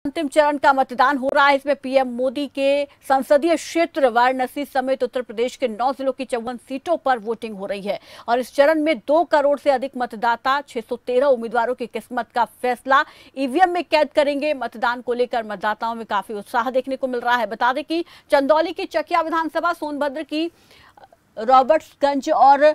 अंतिम चरण का मतदान हो रहा है। इसमें पीएम मोदी के संसदीय क्षेत्र वाराणसी समेत उत्तर प्रदेश के 9 जिलों की 54 सीटों पर वोटिंग हो रही है और इस चरण में 2 करोड़ से अधिक मतदाता 613 उम्मीदवारों की किस्मत का फैसला ईवीएम में कैद करेंगे। मतदान को लेकर मतदाताओं में काफी उत्साह देखने को मिल रहा है। बता दें कि चंदौली की चकिया विधानसभा, सोनभद्र की रॉबर्ट्सगंज और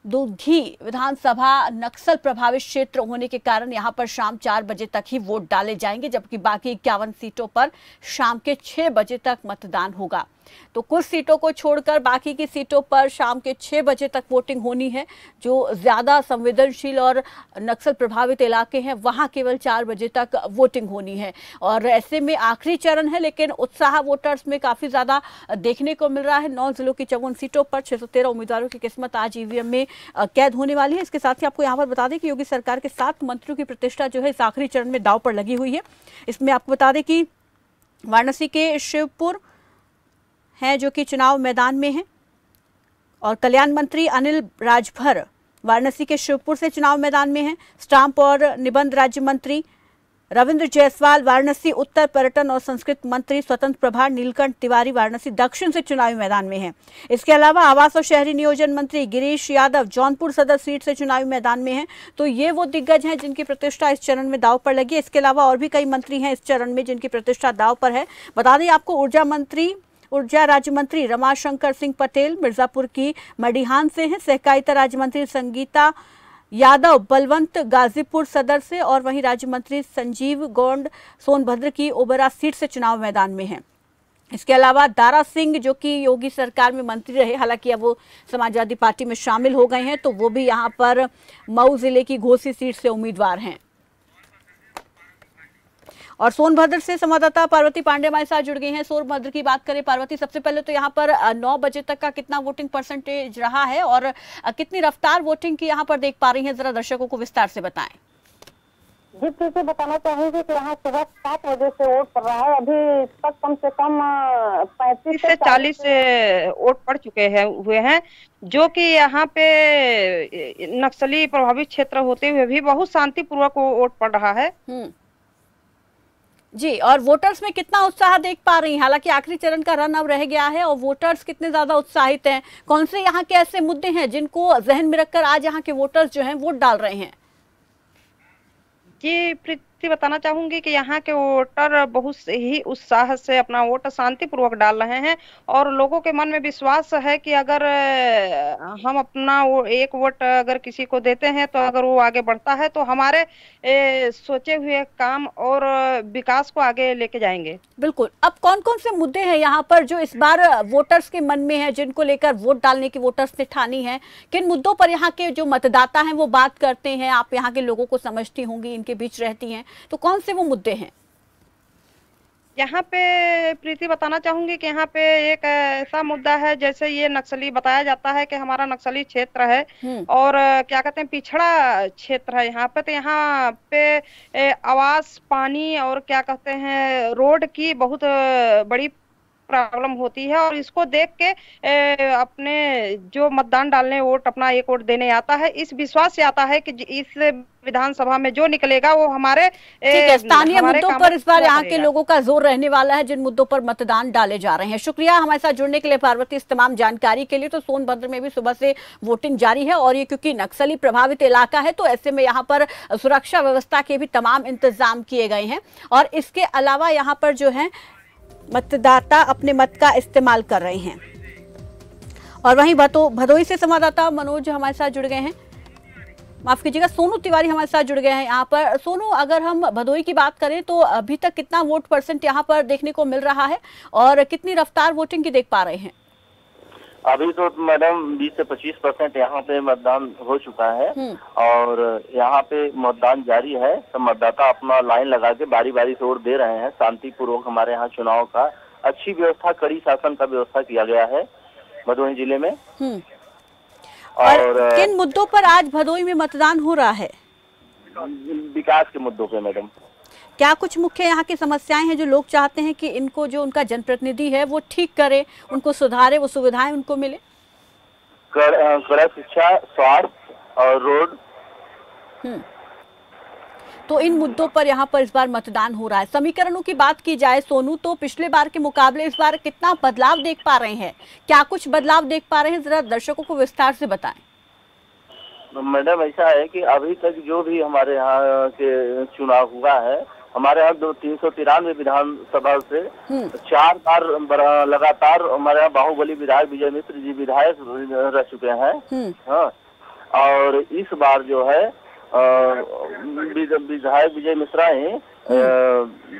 दुधी विधानसभा नक्सल प्रभावित क्षेत्र होने के कारण यहां पर शाम 4 बजे तक ही वोट डाले जाएंगे, जबकि बाकी 51 सीटों पर शाम के 6 बजे तक मतदान होगा। तो कुछ सीटों को छोड़कर बाकी की सीटों पर शाम के 6 बजे तक वोटिंग होनी है। जो ज्यादा संवेदनशील और नक्सल प्रभावित इलाके हैं वहां केवल 4 बजे तक वोटिंग होनी है और ऐसे में आखिरी चरण है, लेकिन उत्साह वोटर्स में काफी ज्यादा देखने को मिल रहा है। 9 जिलों की 54 सीटों पर 613 उम्मीदवारों की किस्मत आज ईवीएम में कैद होने वाली है। इसके साथ ही आपको यहाँ पर बता दें कि योगी सरकार के 7 मंत्रियों की प्रतिष्ठा जो है इस आखिरी चरण में दांव पर लगी हुई है। इसमें आपको बता दें कि वाराणसी के शिवपुर हैं जो कि चुनाव मैदान में हैं और कल्याण मंत्री अनिल राजभर वाराणसी के शिवपुर से चुनाव मैदान में हैं। स्टाम्प और निबंध राज्य मंत्री रविंद्र जायसवाल वाराणसी उत्तर, पर्यटन और संस्कृति मंत्री स्वतंत्र प्रभार नीलकंठ तिवारी वाराणसी दक्षिण से चुनावी मैदान में हैं। इसके अलावा आवास और शहरी नियोजन मंत्री गिरीश यादव जौनपुर सदर सीट से चुनावी मैदान में हैं। तो ये वो दिग्गज हैं जिनकी प्रतिष्ठा इस चरण में दांव पर लगी है। इसके अलावा और भी कई मंत्री हैं इस चरण में जिनकी प्रतिष्ठा दांव पर है। बता दें आपको ऊर्जा राज्य मंत्री रमाशंकर सिंह पटेल मिर्जापुर की मडिहान से हैं। सहकारिता राज्य मंत्री संगीता यादव बलवंत गाजीपुर सदर से और वहीं राज्य मंत्री संजीव गौंड सोनभद्र की ओबरा सीट से चुनाव मैदान में हैं। इसके अलावा दारा सिंह जो कि योगी सरकार में मंत्री रहे, हालांकि अब वो समाजवादी पार्टी में शामिल हो गए हैं, तो वो भी यहाँ पर मऊ जिले की घोसी सीट से उम्मीदवार हैं। और सोनभद्र से संवाददाता पार्वती पांडे हमारे साथ जुड़ गई हैं। सोनभद्र की बात करें पार्वती, सबसे पहले तो यहाँ पर 9 बजे तक का कितना वोटिंग परसेंटेज रहा है और कितनी रफ्तार वोटिंग की यहाँ पर देख पा रही हैं, जरा दर्शकों को विस्तार से बताएं। जी फिर से बताना चाहूंगी कि यहाँ सुबह 7 बजे से वोट पड़ रहा है। अभी तक कम से कम 35 से 40 वोट पड़ चुके हैं जो कि यहाँ पे नक्सली प्रभावित क्षेत्र होते हुए भी बहुत शांतिपूर्वक वोट पड़ रहा है। जी, और वोटर्स में कितना उत्साह देख पा रही हैं? हालांकि आखिरी चरण का रन अब रह गया है और वोटर्स कितने ज्यादा उत्साहित हैं? कौन से यहाँ के ऐसे मुद्दे हैं जिनको जहन में रखकर आज यहाँ के वोटर्स जो हैं वोट डाल रहे हैं? जी प्रीति, बताना चाहूंगी कि यहाँ के वोटर बहुत ही उत्साह से अपना वोट शांतिपूर्वक डाल रहे हैं और लोगों के मन में विश्वास है कि अगर हम अपना वो एक वोट अगर किसी को देते हैं तो अगर वो आगे बढ़ता है तो हमारे सोचे हुए काम और विकास को आगे लेके जाएंगे। बिल्कुल। अब कौन कौन से मुद्दे हैं यहाँ पर जो इस बार वोटर्स के मन में है, जिनको लेकर वोट डालने की वोटर्स ने ठानी है? किन मुद्दों पर यहाँ के जो मतदाता हैं वो बात करते हैं? आप यहाँ के लोगों को समझती होंगी, इनके बीच रहती हैं, तो कौन से वो मुद्दे हैं? यहाँ पे प्रीति बताना चाहूंगी कि यहाँ पे एक ऐसा मुद्दा है, जैसे ये नक्सली बताया जाता है कि हमारा नक्सली क्षेत्र है और क्या कहते हैं पिछड़ा क्षेत्र है यहाँ पे। तो यहाँ पे आवास, पानी और क्या कहते हैं रोड की बहुत बड़ी प्रॉब्लम होती है और इसको देख के अपने जो मतदान डालने वोट अपना एक वोट देने आता है, इस विश्वास से आता है कि इस विधानसभा में जो निकलेगा वो हमारे स्थानीय मुद्दों पर इस बार यहाँ के लोगों का जोर रहने वाला है, जिन मुद्दों पर मतदान डाले जा रहे हैं। शुक्रिया हमारे साथ जुड़ने के लिए पार्वती, इस तमाम जानकारी के लिए। तो सोनभद्र में भी सुबह से वोटिंग जारी है और ये क्योंकि नक्सली प्रभावित इलाका है तो ऐसे में यहाँ पर सुरक्षा व्यवस्था के भी तमाम इंतजाम किए गए हैं और इसके अलावा यहाँ पर जो है मतदाता अपने मत का इस्तेमाल कर रहे हैं। और वहीं भदोई से संवाददाता मनोज हमारे साथ जुड़ गए हैं, माफ कीजिएगा सोनू तिवारी हमारे साथ जुड़ गए हैं यहाँ पर। सोनू, अगर हम भदोई की बात करें तो अभी तक कितना वोट परसेंट यहाँ पर देखने को मिल रहा है और कितनी रफ्तार वोटिंग की देख पा रहे हैं? अभी तो मैडम 20 से 25% यहाँ पे मतदान हो चुका है और यहाँ पे मतदान जारी है। सब मतदाता अपना लाइन लगा के बारी बारी से वोट दे रहे हैं। शांतिपूर्वक हमारे यहाँ चुनाव का अच्छी व्यवस्था, कड़ी शासन का व्यवस्था किया गया है भदोही जिले में। और किन मुद्दों पर आज भदोही में मतदान हो रहा है? विकास के मुद्दों पे मैडम। क्या कुछ मुख्य यहाँ की समस्याएं हैं जो लोग चाहते हैं कि इनको जो उनका जनप्रतिनिधि है वो ठीक करे, उनको सुधारे, वो सुविधाएं उनको मिले? कड़ा शिक्षा, स्वास्थ्य और रोड। तो इन मुद्दों पर यहाँ पर इस बार मतदान हो रहा है। समीकरणों की बात की जाए सोनू, तो पिछले बार के मुकाबले इस बार कितना बदलाव देख पा रहे हैं, क्या कुछ बदलाव देख पा रहे हैं, जरा दर्शकों को विस्तार से बताएं। मैडम ऐसा है कि अभी तक जो भी हमारे यहाँ के चुनाव हुआ है, हमारे यहाँ 393 विधानसभा से 4 बार लगातार हमारे यहाँ बाहुबली विधायक विजय मिश्र जी विधायक रह चुके हैं। हाँ, और इस बार जो है विधायक विजय मिश्रा ही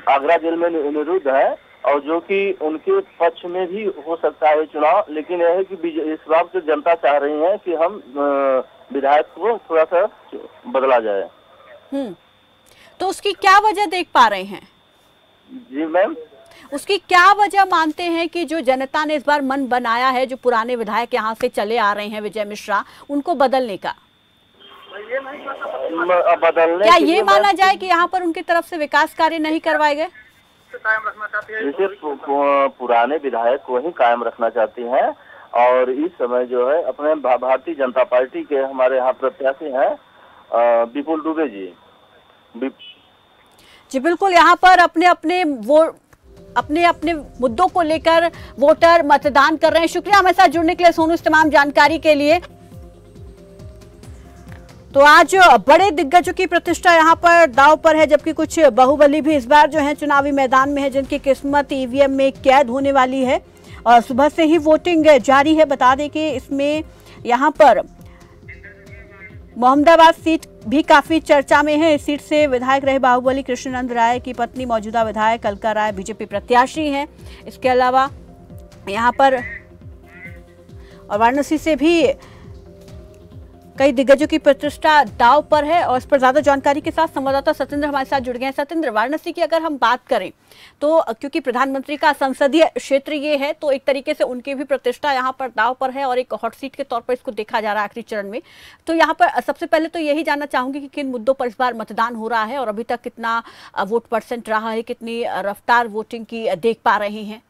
आगरा जेल में निरुद्ध है, और जो कि उनके पक्ष में भी हो सकता है चुनाव, लेकिन यह है कि इस बार तो जनता चाह रही है कि हम विधायक को थोड़ा सा बदला जाए। तो उसकी क्या वजह देख पा रहे हैं? जी मैम, उसकी क्या वजह मानते हैं कि जो जनता ने इस बार मन बनाया है, जो पुराने विधायक यहाँ से चले आ रहे हैं विजय मिश्रा, उनको बदलने का? बदलने क्या ये माना जाए कि यहाँ पर उनकी तरफ से विकास कार्य नहीं करवाए गए? जैसे पुराने विधायक को ही कायम रखना चाहती हैं, और इस समय जो है अपने भारतीय जनता पार्टी के हमारे यहाँ प्रत्याशी हैं विपुल दुबे जी। जी बिल्कुल, यहाँ पर अपने अपने मुद्दों को लेकर वोटर मतदान कर रहे हैं। शुक्रिया हमारे साथ जुड़ने के लिए सोनू, इस तमाम जानकारी के लिए। तो आज बड़े दिग्गजों की प्रतिष्ठा यहाँ पर दांव पर है, जबकि कुछ बाहुबली भी इस बार जो है चुनावी मैदान में है, जिनकी किस्मत ईवीएम में कैद होने वाली है। और सुबह से ही वोटिंग जारी है। बता दें कि इसमें यहाँ पर मोहम्मदाबाद सीट भी काफी चर्चा में है। इस सीट से विधायक रहे बाहुबली कृष्णनंद राय की पत्नी मौजूदा विधायक अलका राय बीजेपी प्रत्याशी हैं। इसके अलावा यहाँ पर और वाराणसी से भी कई दिग्गजों की प्रतिष्ठा दांव पर है। और इस पर ज्यादा जानकारी के साथ संवाददाता सतेंद्र हमारे साथ जुड़ गए हैं। सतेंद्र, वाराणसी की अगर हम बात करें तो क्योंकि प्रधानमंत्री का संसदीय क्षेत्र ये है, तो एक तरीके से उनकी भी प्रतिष्ठा यहाँ पर दांव पर है और एक हॉट सीट के तौर पर इसको देखा जा रहा है आखिरी चरण में। तो यहाँ पर सबसे पहले तो यही जानना चाहूंगी कि किन मुद्दों पर इस बार मतदान हो रहा है और अभी तक कितना वोट परसेंट रहा है, कितनी रफ्तार वोटिंग की देख पा रहे हैं?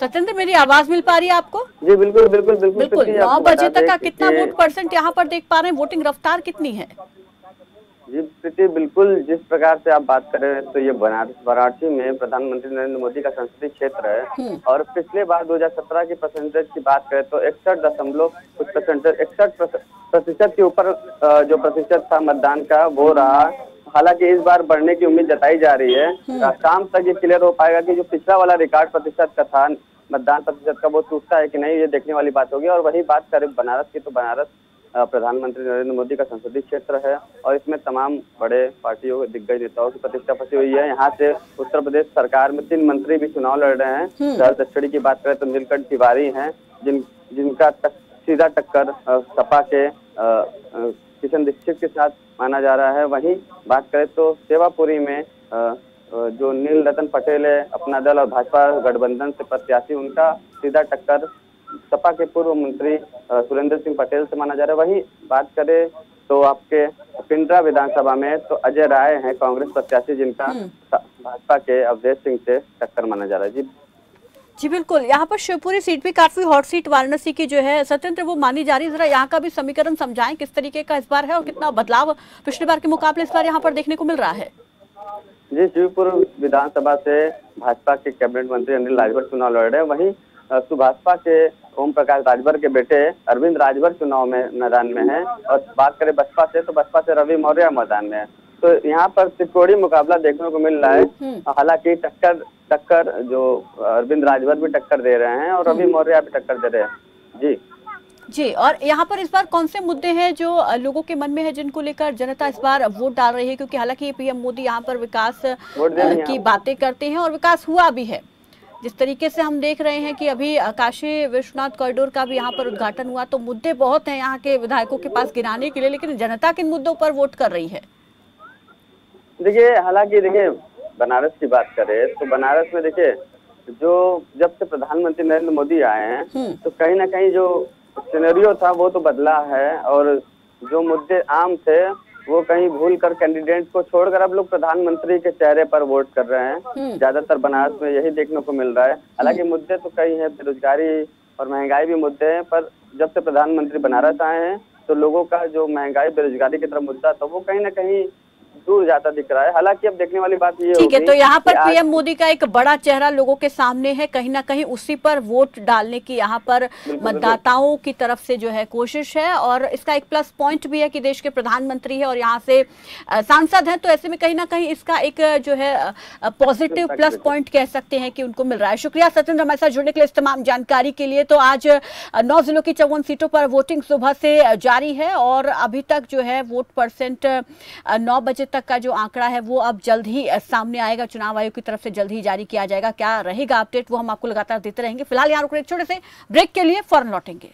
सत्येंद्र, मेरी आवाज मिल पा रही है आपको? जी बिल्कुल बिल्कुल बिल्कुल बिल्कुल। 9 बजे तक का कितना वोट परसेंट यहाँ पर देख पा रहे हैं, वोटिंग रफ्तार कितनी है? जी प्रीति, बिल्कुल जिस प्रकार से आप बात कर रहे हैं, तो ये वाराणसी में प्रधानमंत्री नरेंद्र मोदी का संसदीय क्षेत्र है। और पिछले बार 2017 की परसेंटेज की बात करें तो 61% के ऊपर जो प्रतिशत था मतदान का वो रहा। हालांकि इस बार बढ़ने की उम्मीद जताई जा रही है। शाम तक ये क्लियर हो पाएगा कि जो पिछला वाला रिकॉर्ड प्रतिशत का था मतदान प्रतिशत का, वो टूटता है कि नहीं, ये देखने वाली बात होगी। और वही बात करें बनारस की, तो बनारस प्रधानमंत्री नरेंद्र मोदी का संसदीय क्षेत्र है और इसमें तमाम बड़े पार्टियों के दिग्गज नेताओं की प्रतिष्ठा फंसी हुई है। यहाँ से उत्तर प्रदेश सरकार में 3 मंत्री भी चुनाव लड़ रहे हैं। शहर दक्षिणी की बात करें तो नीलकंठ तिवारी हैं, जिनका सीधा टक्कर सपा के किशन दीक्षित के साथ माना जा रहा है। वहीं बात करें तो सेवापुरी में जो नील रतन पटेल है, अपना दल और भाजपा गठबंधन से प्रत्याशी, उनका सीधा टक्कर सपा के पूर्व मंत्री सुरेंद्र सिंह पटेल से माना जा रहा है। वहीं बात करें तो आपके पिंडरा विधानसभा में तो अजय राय हैं कांग्रेस प्रत्याशी, जिनका भाजपा के अवधेश सिंह से टक्कर माना जा रहा है। जी बिल्कुल, यहाँ पर शिवपुरी सीट भी काफी हॉट सीट वाराणसी की जो है सत्येंद्र वो मानी जा रही है। जरा यहाँ का भी समीकरण समझाएं, किस तरीके का इस बार है और कितना बदलाव पिछले बार के मुकाबले इस बार यहाँ पर देखने को मिल रहा है? जी, शिवपुर विधानसभा से भाजपा के कैबिनेट मंत्री अनिल राजभर चुनाव लड़ रहे हैं। वहीं सुभाषपा के ओम प्रकाश राजभर के बेटे अरविंद राजभर चुनाव में मैदान में है। और बात करें बसपा से, तो बसपा से रवि मौर्य मैदान में है। तो यहाँ पर त्रिकोणीय मुकाबला देखने को मिल रहा है। हालांकि टक्कर जो अरविंद राजभर भी टक्कर दे रहे हैं और रवि मौर्य भी टक्कर दे रहे हैं। जी, और यहाँ पर इस बार कौन से मुद्दे हैं जो लोगों के मन में है, जिनको लेकर जनता इस बार वोट डाल रही है? क्योंकि हालांकि पीएम मोदी यहाँ पर विकास की बातें करते हैं और विकास हुआ भी है। जिस तरीके से हम देख रहे हैं कि अभी काशी विश्वनाथ कॉरिडोर का भी यहाँ पर उद्घाटन हुआ, तो मुद्दे बहुत हैं यहाँ के विधायकों के पास गिनाने के लिए, लेकिन जनता किन मुद्दों पर वोट कर रही है? देखिए, हालांकि देखिए बनारस की बात करें तो बनारस में देखिए जो जब से प्रधानमंत्री नरेंद्र मोदी आए हैं तो कहीं ना कहीं जो सिनेरियो था वो तो बदला है। और जो मुद्दे आम थे वो कहीं भूल कर कैंडिडेट को छोड़कर अब लोग प्रधानमंत्री के चेहरे पर वोट कर रहे हैं। ज्यादातर बनारस में यही देखने को मिल रहा है। हालांकि मुद्दे तो कई हैं, बेरोजगारी और महंगाई भी मुद्दे हैं, पर जब से प्रधानमंत्री बनारस आए हैं तो लोगों का जो महंगाई बेरोजगारी की तरफ मुद्दा था वो कहीं ना कहीं दूर जाता दिख रहा है। हालांकि अब देखने वाली बात ये ठीक है, तो यहाँ पर कि पीएम मोदी का एक बड़ा चेहरा लोगों के सामने है, कहीं ना कहीं उसी पर वोट डालने की यहाँ पर मतदाताओं की तरफ से जो है कोशिश है। और इसका एक प्लस पॉइंट भी है कि देश के प्रधानमंत्री है और यहाँ से सांसद हैं, तो ऐसे में कहीं ना कहीं इसका एक जो है पॉजिटिव प्लस पॉइंट कह सकते हैं कि उनको मिल रहा है। शुक्रिया सत्येंद्र हमारे साथ जुड़ने के लिए, इस तमाम जानकारी के लिए। तो आज 9 जिलों की 54 सीटों पर वोटिंग सुबह से जारी है और अभी तक जो है वोट परसेंट 9 बजे तक का जो आंकड़ा है वो अब जल्द ही सामने आएगा, चुनाव आयोग की तरफ से जल्द ही जारी किया जाएगा। क्या रहेगा अपडेट वो हम आपको लगातार देते रहेंगे। फिलहाल यहाँ रुक रहे एक छोटे से ब्रेक के लिए, फौरन लौटेंगे।